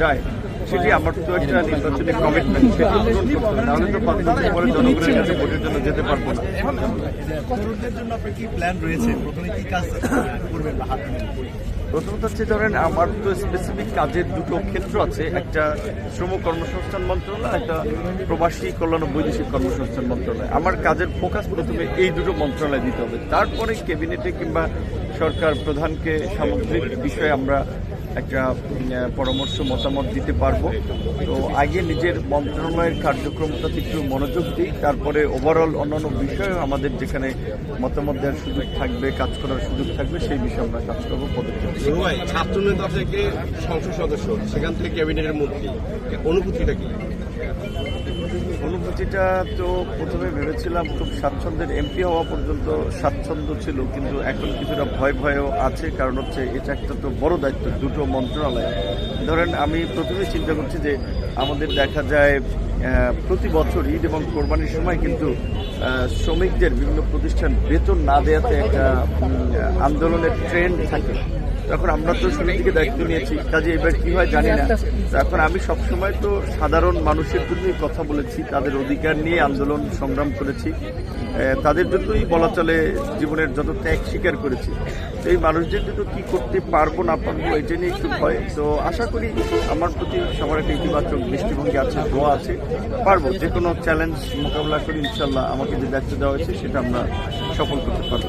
যায় সেটি আমার তো একটা নির্বাচনী কমিটমেন্ট, সেটি পূরণ করতে হবে, নাহলে তো 5 বছর পরে জনগণের কাছে ভোটের জন্য যেতে পারবো না। তরুণদের জন্য আপনার কি প্ল্যান রয়েছে? প্রথমে কি কাজ করবেন বা হাত দিবেন? প্রথমত হচ্ছে ধরেন আমার তো স্পেসিফিক কাজের দুটো ক্ষেত্র আছে, একটা শ্রম কর্মসংস্থান মন্ত্রণালয়, একটা প্রবাসী কল্যাণ ও বৈদেশিক কর্মসংস্থান মন্ত্রণালয়। আমার কাজের ফোকাস প্রথমে এই দুটো মন্ত্রণালয় দিতে হবে, তারপরে ক্যাবিনেটে কিংবা সরকার প্রধানকে সামগ্রিক বিষয়ে আমরা একটা পরামর্শ মতামত দিতে পারবো। তো আগে নিজের মন্ত্রণালয়ের কার্যক্রমটাতে একটু মনোযোগ দিই, তারপরে ওভারঅল অন্যান্য বিষয়ে আমাদের যেখানে মতামত দেওয়ার সুযোগ থাকবে, কাজ করার সুযোগ থাকবে, সেই বিষয়ে আমরা কাজ করবো পদক্ষেপ। ছাত্রনেতা থেকে সংসদ সদস্য, সেখান থেকে ক্যাবিনেটের মন্ত্রী, অনুভূতিটা কি? অনুভূতিটা তো প্রথমে ভেবেছিলাম খুব স্বাচ্ছন্দ্যের, এমপি হওয়া পর্যন্ত স্বাচ্ছন্দ্য ছিল, কিন্তু এখন কিছুটা ভয়ও আছে, কারণ হচ্ছে এটা একটা তো বড় দায়িত্ব, দুটো মন্ত্রণালয়। ধরেন আমি প্রথমে চিন্তা করছি যে আমাদের দেখা যায় প্রতি বছর ঈদ এবং কোরবানির সময় কিন্তু শ্রমিকদের বিভিন্ন প্রতিষ্ঠান বেতন না দেওয়াতে একটা আন্দোলনের ট্রেন্ড থাকে। তখন আমরা তো শুরুর দিকে দায়িত্ব নিয়েছি, কাজে এবার কি হয় জানি না। এখন আমি সবসময় তো সাধারণ মানুষের জন্যই কথা বলেছি, তাদের অধিকার নিয়ে আন্দোলন সংগ্রাম করেছি, তাদের জন্যই বলা চলে জীবনের যত ত্যাগ স্বীকার করেছি। তো এই মানুষদের জন্য কি করতে পারবো না পারবো এটা নিয়ে একটু ভয়। তো আশা করি আমার প্রতি সবার একটা ইতিবাচক দৃষ্টিভঙ্গি আছে, দোয়া আছে, পারবো যে কোনো চ্যালেঞ্জ মোকাবিলা করি ইনশাল্লাহ। আমাকে যে দায়িত্ব দেওয়া হয়েছে সেটা আমরা সফল করতে পারবো।